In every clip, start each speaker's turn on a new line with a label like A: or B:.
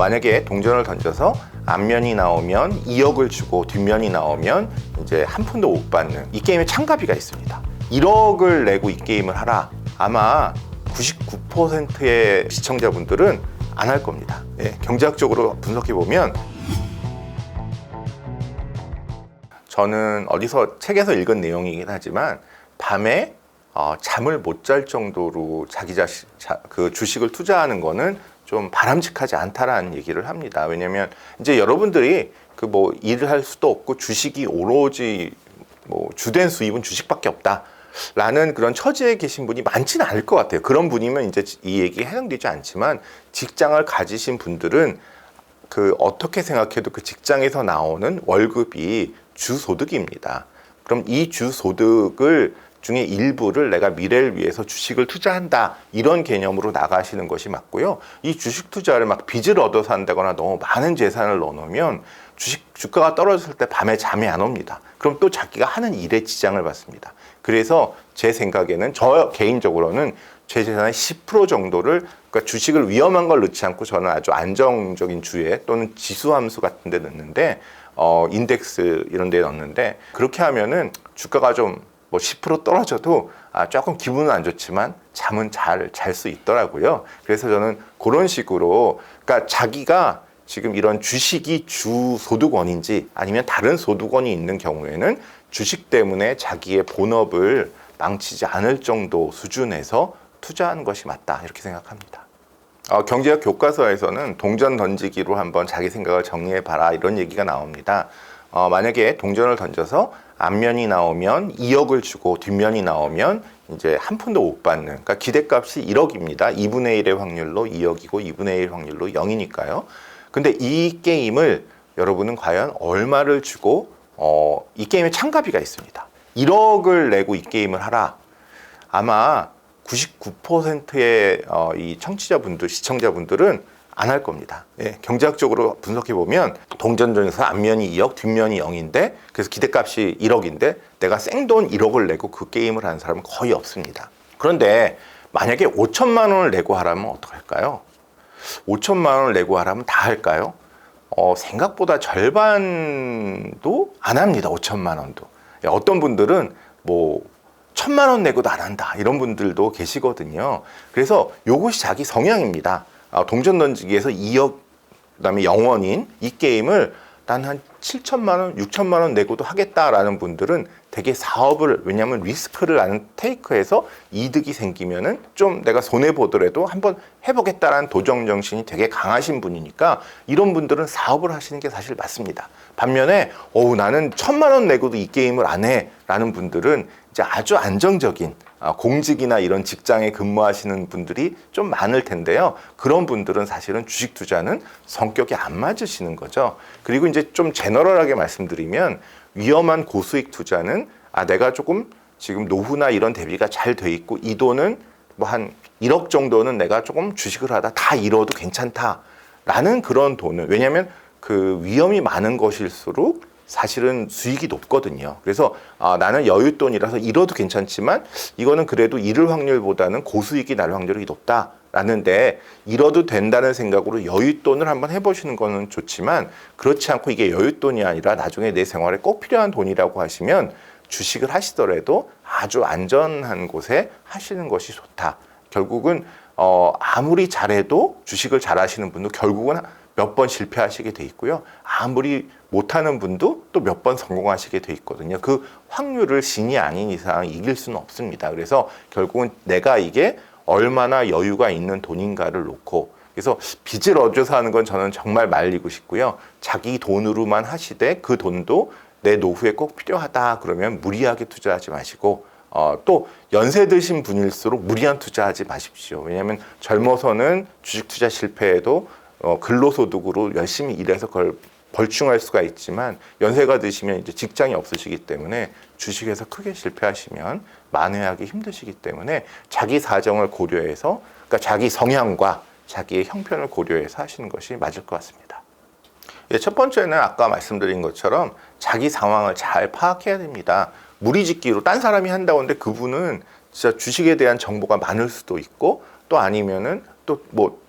A: 만약에 동전을 던져서 앞면이 나오면 2억을 주고 뒷면이 나오면 이제 한 푼도 못 받는 이 게임에 참가비가 있습니다. 1억을 내고 이 게임을 하라. 아마 99%의 시청자분들은 안 할 겁니다. 경제학적으로 분석해 보면 저는 어디서 책에서 읽은 내용이긴 하지만 밤에 잠을 못 잘 정도로 자기 자신 그 주식을 투자하는 거는 좀 바람직하지 않다라는 얘기를 합니다. 왜냐하면 이제 여러분들이 그 뭐 일을 할 수도 없고 주식이 오로지 뭐 주된 수입은 주식밖에 없다라는 그런 처지에 계신 분이 많지는 않을 것 같아요. 그런 분이면 이제 이 얘기에 해당되지 않지만 직장을 가지신 분들은 그 어떻게 생각해도 그 직장에서 나오는 월급이 주소득입니다. 그럼 이 주소득을 중에 일부를 내가 미래를 위해서 주식을 투자한다 이런 개념으로 나가시는 것이 맞고요. 이 주식 투자를 막 빚을 얻어서 한다거나 너무 많은 재산을 넣어놓으면 주가가 떨어졌을 때 밤에 잠이 안 옵니다. 그럼 또 자기가 하는 일에 지장을 받습니다. 그래서 제 생각에는 저 개인적으로는 제 재산의 10% 정도를 그러니까 주식을 위험한 걸 넣지 않고 저는 아주 안정적인 주에 또는 지수함수 같은 데 넣는데 인덱스 이런 데 넣는데 그렇게 하면은 주가가 좀 뭐 10% 떨어져도 조금 기분은 안 좋지만 잠은 잘 수 있더라고요. 그래서 저는 그런 식으로 그러니까 자기가 지금 이런 주식이 주 소득원인지 아니면 다른 소득원이 있는 경우에는 주식 때문에 자기의 본업을 망치지 않을 정도 수준에서 투자하는 것이 맞다 이렇게 생각합니다. 경제학 교과서에서는 동전 던지기로 한번 자기 생각을 정리해봐라 이런 얘기가 나옵니다. 만약에 동전을 던져서 앞면이 나오면 2억을 주고 뒷면이 나오면 이제 한 푼도 못 받는 그러니까 기대값이 1억입니다. 2분의 1의 확률로 2억이고 2분의 1 확률로 0이니까요. 근데 이 게임을 여러분은 과연 얼마를 주고 이 게임에 참가비가 있습니다. 1억을 내고 이 게임을 하라. 아마 99%의 이 청취자분들, 시청자분들은 안 할 겁니다. 경제학적으로 분석해 보면 동전 중에서 앞면이 2억, 뒷면이 0인데 그래서 기대값이 1억인데 내가 생돈 1억을 내고 그 게임을 하는 사람은 거의 없습니다. 그런데 만약에 5천만 원을 내고 하라면 어떡할까요? 5천만 원을 내고 하라면 다 할까요? 생각보다 절반도 안 합니다. 5천만 원도. 어떤 분들은 뭐 1,000만 원 내고도 안 한다 이런 분들도 계시거든요. 그래서 이것이 자기 성향입니다. 동전 던지기에서 2억 그다음에 0원인 이 게임을 난 한 7천만 원, 6천만 원 내고도 하겠다라는 분들은 되게 사업을 왜냐하면 리스크를 나는 테이크해서 이득이 생기면은 좀 내가 손해 보더라도 한번 해보겠다라는 도전 정신이 되게 강하신 분이니까 이런 분들은 사업을 하시는 게 사실 맞습니다. 반면에 나는 1,000만 원 내고도 이 게임을 안 해라는 분들은 이제 아주 안정적인 공직이나 이런 직장에 근무하시는 분들이 좀 많을 텐데요. 그런 분들은 사실은 주식 투자는 성격이 안 맞으시는 거죠. 그리고 이제 좀 제너럴하게 말씀드리면 위험한 고수익 투자는 내가 조금 지금 노후나 이런 대비가 잘 돼 있고 이 돈은 뭐 한 1억 정도는 내가 조금 주식을 하다 다 잃어도 괜찮다라는 그런 돈을 왜냐하면 그 위험이 많은 것일수록 사실은 수익이 높거든요. 그래서 나는 여윳돈이라서 잃어도 괜찮지만 이거는 그래도 잃을 확률보다는 고수익이 날 확률이 높다라는데 잃어도 된다는 생각으로 여윳돈을 한번 해보시는 거는 좋지만 그렇지 않고 이게 여윳돈이 아니라 나중에 내 생활에 꼭 필요한 돈이라고 하시면 주식을 하시더라도 아주 안전한 곳에 하시는 것이 좋다. 결국은 아무리 잘해도 주식을 잘 하시는 분도 결국은 몇 번 실패하시게 돼 있고요. 아무리 못하는 분도 또 몇 번 성공하시게 돼 있거든요. 그 확률을 신이 아닌 이상 이길 수는 없습니다. 그래서 결국은 내가 이게 얼마나 여유가 있는 돈인가를 놓고 그래서 빚을 얻어서 하는 건 저는 정말 말리고 싶고요. 자기 돈으로만 하시되 그 돈도 내 노후에 꼭 필요하다 그러면 무리하게 투자하지 마시고 또 연세 드신 분일수록 무리한 투자하지 마십시오. 왜냐하면 젊어서는 주식 투자 실패해도 근로소득으로 열심히 일해서 그걸 벌충할 수가 있지만 연세가 드시면 이제 직장이 없으시기 때문에 주식에서 크게 실패하시면 만회하기 힘드시기 때문에 자기 사정을 고려해서 그러니까 자기 성향과 자기의 형편을 고려해서 하시는 것이 맞을 것 같습니다. 첫 번째는 아까 말씀드린 것처럼 자기 상황을 잘 파악해야 됩니다. 무리짓기로 딴 사람이 한다고 하는데 그분은 진짜 주식에 대한 정보가 많을 수도 있고 또 아니면은 또 뭐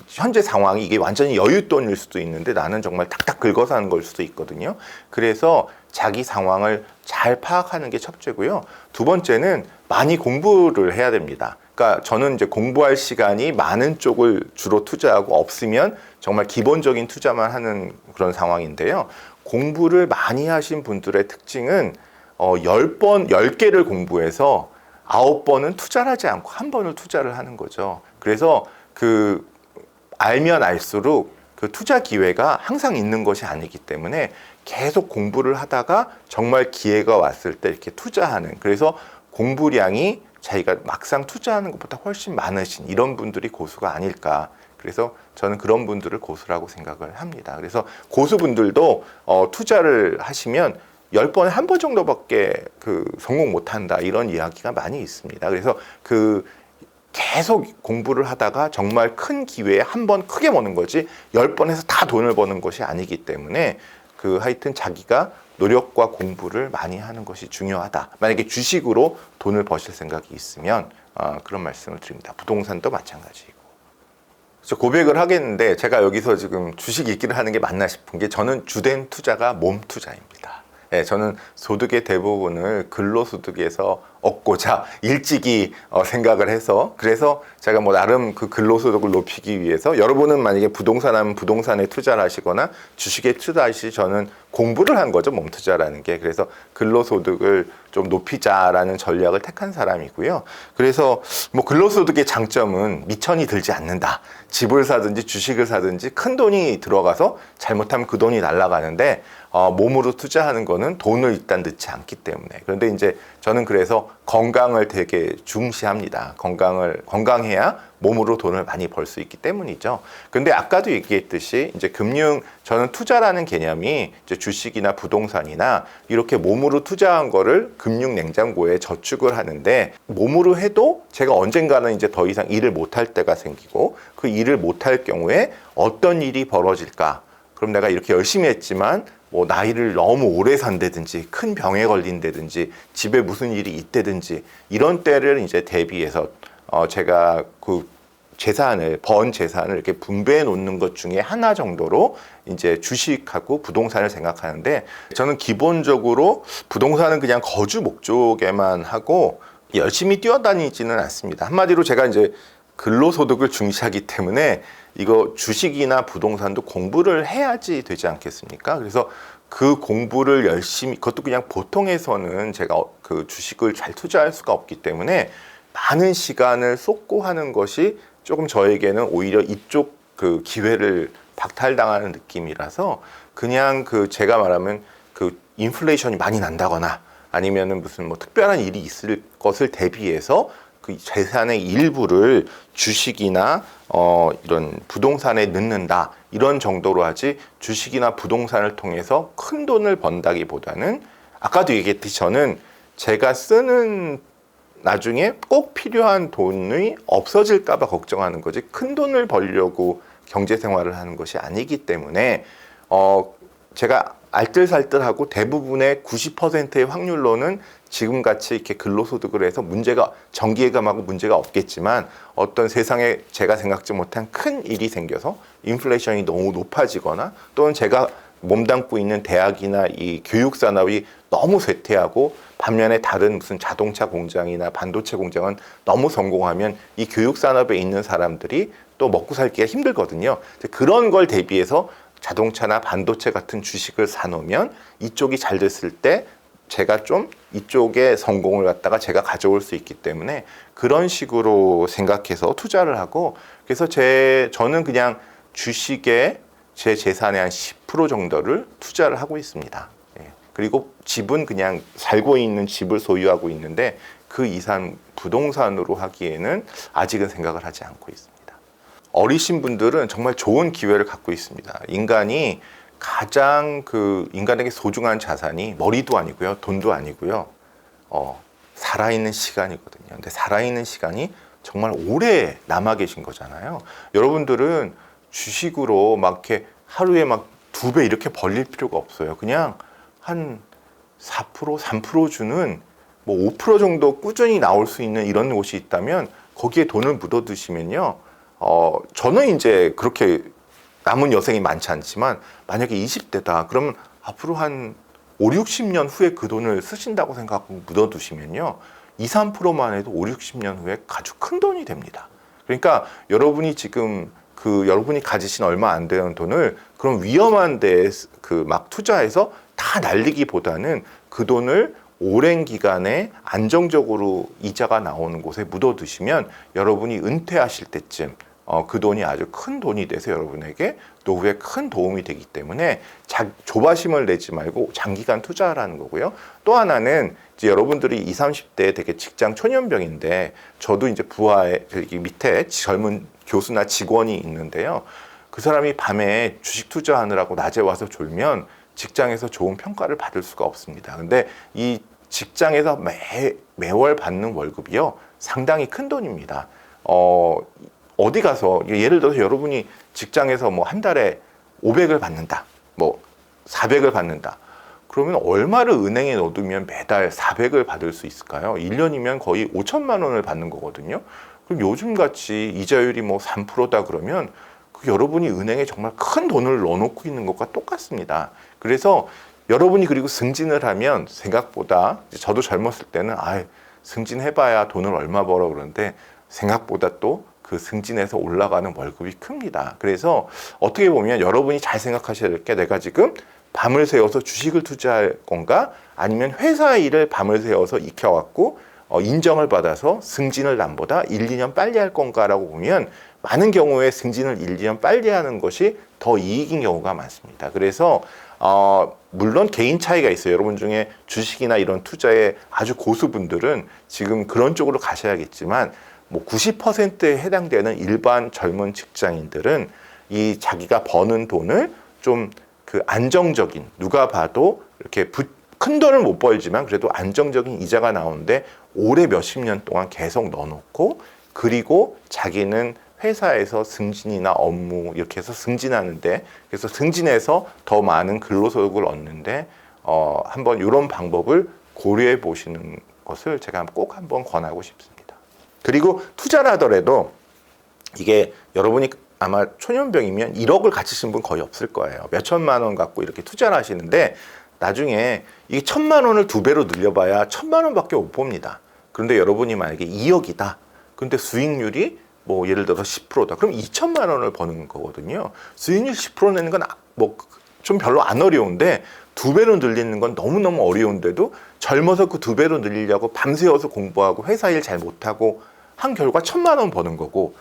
A: 현재 상황이 이게 완전히 여윳돈일 수도 있는데 나는 정말 탁탁 긁어서 하는 걸 수도 있거든요. 그래서 자기 상황을 잘 파악하는 게 첫째고요. 두 번째는 많이 공부를 해야 됩니다. 그러니까 저는 이제 공부할 시간이 많은 쪽을 주로 투자하고 없으면 정말 기본적인 투자만 하는 그런 상황인데요. 공부를 많이 하신 분들의 특징은 10개를 공부해서 9번은 투자를 하지 않고 1번을 투자를 하는 거죠. 그래서 알면 알수록 그 투자 기회가 항상 있는 것이 아니기 때문에 계속 공부를 하다가 정말 기회가 왔을 때 이렇게 투자하는, 그래서 공부량이 자기가 막상 투자하는 것보다 훨씬 많으신 이런 분들이 고수가 아닐까. 그래서 저는 그런 분들을 고수라고 생각을 합니다. 그래서 고수분들도 투자를 하시면 10번에 1번 정도밖에 성공 못한다, 이런 이야기가 많이 있습니다. 그래서 계속 공부를 하다가 정말 큰 기회에 1번 크게 버는 거지 10번에서 다 돈을 버는 것이 아니기 때문에 하여튼 자기가 노력과 공부를 많이 하는 것이 중요하다. 만약에 주식으로 돈을 버실 생각이 있으면 그런 말씀을 드립니다. 부동산도 마찬가지고. 고백을 하겠는데 제가 여기서 지금 주식 얘기를 하는 게 맞나 싶은 게, 저는 주된 투자가 몸 투자입니다. 네, 저는 소득의 대부분을 근로소득에서 얻고자 일찍이 생각을 해서, 그래서 제가 나름 근로소득을 높이기 위해서, 여러분은 만약에 부동산 하면 부동산에 투자를 하시거나 주식에 투자하시, 저는 공부를 한 거죠, 몸 투자라는 게. 그래서 근로소득을 좀 높이자라는 전략을 택한 사람이고요. 그래서 근로소득의 장점은 미천이 들지 않는다. 집을 사든지 주식을 사든지 큰 돈이 들어가서 잘못하면 그 돈이 날아가는데, 몸으로 투자하는 거는 돈을 일단 넣지 않기 때문에. 그런데 이제 저는 그래서 건강을 되게 중시합니다. 건강해야 몸으로 돈을 많이 벌 수 있기 때문이죠. 근데 아까도 얘기했듯이 이제 저는 투자라는 개념이 이제 주식이나 부동산이나 이렇게 몸으로 투자한 거를 금융 냉장고에 저축을 하는데, 몸으로 해도 제가 언젠가는 이제 더 이상 일을 못할 때가 생기고, 그 일을 못할 경우에 어떤 일이 벌어질까? 그럼 내가 이렇게 열심히 했지만 나이를 너무 오래 산다든지 큰 병에 걸린다든지 집에 무슨 일이 있다든지, 이런 때를 이제 대비해서 제가 번 재산을 이렇게 분배해 놓는 것 중에 하나 정도로 이제 주식하고 부동산을 생각하는데, 저는 기본적으로 부동산은 그냥 거주 목적에만 하고 열심히 뛰어다니지는 않습니다. 한마디로 제가 이제 근로소득을 중시하기 때문에 이거 주식이나 부동산도 공부를 해야지 되지 않겠습니까? 그래서 그 공부를 열심히, 그것도 그냥 보통에서는 제가 주식을 잘 투자할 수가 없기 때문에 많은 시간을 쏟고 하는 것이 조금 저에게는 오히려 이쪽 기회를 박탈당하는 느낌이라서, 그냥 제가 말하면 인플레이션이 많이 난다거나 아니면은 무슨 특별한 일이 있을 것을 대비해서 재산의 일부를 주식이나 이런 부동산에 넣는다, 이런 정도로 하지, 주식이나 부동산을 통해서 큰 돈을 번다기보다는, 아까도 얘기했듯이 저는 제가 쓰는 나중에 꼭 필요한 돈이 없어질까 봐 걱정하는 거지, 큰 돈을 벌려고 경제 생활을 하는 것이 아니기 때문에 제가 알뜰살뜰하고 대부분의 90%의 확률로는 지금같이 이렇게 근로소득을 해서 정기예금하고 문제가 없겠지만, 어떤 세상에 제가 생각지 못한 큰 일이 생겨서 인플레이션이 너무 높아지거나, 또는 제가 몸담고 있는 대학이나 이 교육산업이 너무 쇠퇴하고 반면에 다른 무슨 자동차 공장이나 반도체 공장은 너무 성공하면 이 교육산업에 있는 사람들이 또 먹고 살기가 힘들거든요. 그런 걸 대비해서 자동차나 반도체 같은 주식을 사놓으면 이쪽이 잘 됐을 때 제가 좀 이쪽에 성공을 갖다가 제가 가져올 수 있기 때문에 그런 식으로 생각해서 투자를 하고, 그래서 저는 그냥 주식에 제 재산의 한 10% 정도를 투자를 하고 있습니다. 그리고 집은 그냥 살고 있는 집을 소유하고 있는데, 그 이상 부동산으로 하기에는 아직은 생각을 하지 않고 있습니다. 어리신 분들은 정말 좋은 기회를 갖고 있습니다. 인간이 가장 인간에게 소중한 자산이 머리도 아니고요, 돈도 아니고요, 살아있는 시간이거든요. 근데 살아있는 시간이 정말 오래 남아 계신 거잖아요. 여러분들은 주식으로 이렇게 하루에 2배 이렇게 벌릴 필요가 없어요. 그냥 한 4%, 3% 주는 5% 정도 꾸준히 나올 수 있는 이런 곳이 있다면 거기에 돈을 묻어두시면요, 저는 이제 그렇게 남은 여생이 많지 않지만 만약에 20대다 그러면 앞으로 한 5, 60년 후에 그 돈을 쓰신다고 생각하고 묻어두시면요 2, 3%만 해도 5, 60년 후에 아주 큰 돈이 됩니다. 그러니까 여러분이 지금 여러분이 가지신 얼마 안 되는 돈을 그런 위험한 데에 막 투자해서 다 날리기보다는 그 돈을 오랜 기간에 안정적으로 이자가 나오는 곳에 묻어두시면 여러분이 은퇴하실 때쯤 그 돈이 아주 큰 돈이 돼서 여러분에게 노후에 큰 도움이 되기 때문에 조바심을 내지 말고 장기간 투자하라는 거고요. 또 하나는 이제 여러분들이 20, 30대 되게 직장 초년병인데 저도 이제 부하에 여기 밑에 젊은 교수나 직원이 있는데요. 그 사람이 밤에 주식 투자하느라고 낮에 와서 졸면 직장에서 좋은 평가를 받을 수가 없습니다. 근데 이 직장에서 매월 받는 월급이요 상당히 큰 돈입니다. 어디 가서 예를 들어서 여러분이 직장에서 뭐 한 달에 500을 받는다, 뭐 400을 받는다. 그러면 얼마를 은행에 넣어두면 매달 400을 받을 수 있을까요? 1년이면 거의 5천만 원을 받는 거거든요. 그럼 요즘같이 이자율이 뭐 3%다 그러면 여러분이 은행에 정말 큰 돈을 넣어놓고 있는 것과 똑같습니다. 그래서 여러분이 그리고 승진을 하면 생각보다 저도 젊었을 때는 승진해봐야 돈을 얼마 벌어 그러는데 생각보다 또 그 승진해서 올라가는 월급이 큽니다. 그래서 어떻게 보면 여러분이 잘 생각하셔야 될 게 내가 지금 밤을 새워서 주식을 투자할 건가 아니면 회사 일을 밤을 새워서 익혀갖고 인정을 받아서 승진을 남보다 1, 2년 빨리 할 건가라고 보면 많은 경우에 승진을 1, 2년 빨리 하는 것이 더 이익인 경우가 많습니다. 그래서 물론 개인 차이가 있어요. 여러분 중에 주식이나 이런 투자에 아주 고수분들은 지금 그런 쪽으로 가셔야겠지만 뭐 90%에 해당되는 일반 젊은 직장인들은 이 자기가 버는 돈을 좀 안정적인 누가 봐도 이렇게 큰 돈을 못 벌지만 그래도 안정적인 이자가 나오는데 오래 몇십 년 동안 계속 넣어놓고 그리고 자기는 회사에서 승진이나 업무 이렇게 해서 승진하는데 그래서 승진해서 더 많은 근로소득을 얻는데 한번 이런 방법을 고려해 보시는 것을 제가 꼭 한번 권하고 싶습니다. 그리고 투자를 하더라도 이게 여러분이 아마 초년병이면 1억을 가지신 분 거의 없을 거예요. 몇 천만 원 갖고 이렇게 투자를 하시는데 나중에 이게 1,000만 원을 2배로 늘려봐야 1,000만 원밖에 못 봅니다. 그런데 여러분이 만약에 2억이다. 근데 수익률이 뭐 예를 들어서 10%다. 그럼 2천만 원을 버는 거거든요. 수익률 10% 내는 건 뭐 좀 별로 안 어려운데 2배로 늘리는 건 너무너무 어려운데도 젊어서 그 2배로 늘리려고 밤새워서 공부하고 회사 일 잘 못하고 한 결과 1,000만 원 버는 거고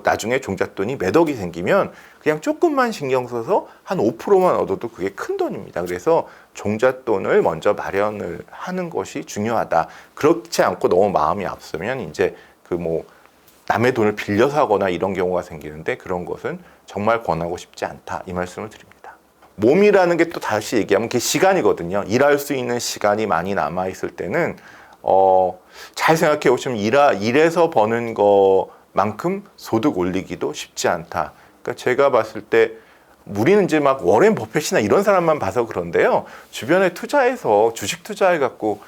A: 나중에 종잣돈이 몇 억이 생기면 그냥 조금만 신경 써서 한 5%만 얻어도 그게 큰 돈입니다. 그래서 종잣돈을 먼저 마련을 하는 것이 중요하다. 그렇지 않고 너무 마음이 앞서면 이제 남의 돈을 빌려서 하거나 이런 경우가 생기는데 그런 것은 정말 권하고 싶지 않다. 이 말씀을 드립니다. 몸이라는 게 또 다시 얘기하면 그게 시간이거든요. 일할 수 있는 시간이 많이 남아있을 때는 잘 생각해 보시면 일해서 버는 것만큼 소득 올리기도 쉽지 않다. 그러니까 제가 봤을 때 우리는 이제 막 워렌 버핏이나 이런 사람만 봐서 그런데요. 주변에 투자해서 주식 투자해갖고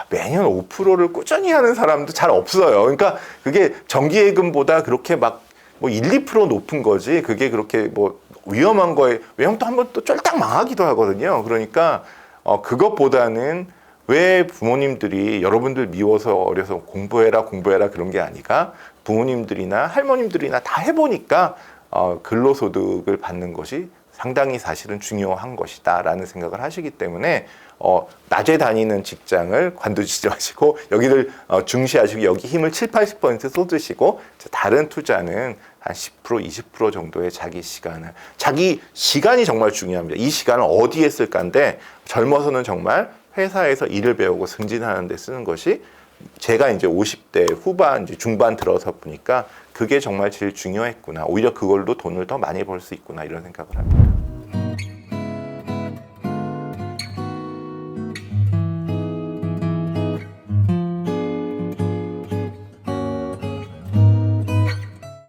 A: 매년 5%를 꾸준히 하는 사람도 잘 없어요. 그러니까 그게 정기예금보다 그렇게 막 1, 2% 높은 거지. 그게 그렇게 위험한 거에 왜냐면 또 한번 또 쫄딱 망하기도 하거든요. 그러니까 그것보다는 왜 부모님들이 여러분들 미워서 어려서 공부해라 그런 게 아니라 부모님들이나 할머님들이나 다 해보니까 근로소득을 받는 것이 상당히 사실은 중요한 것이다 라는 생각을 하시기 때문에 낮에 다니는 직장을 관두시지 마시고 여기를 중시하시고 여기 힘을 7, 80% 쏟으시고 다른 투자는 한 10%, 20% 정도의 자기 시간이 정말 중요합니다. 이 시간을 어디에 쓸까인데 젊어서는 정말 회사에서 일을 배우고 승진하는 데 쓰는 것이 제가 이제 50대 후반, 이제 중반 들어서 보니까 그게 정말 제일 중요했구나. 오히려 그걸로 돈을 더 많이 벌 수 있구나 이런 생각을 합니다.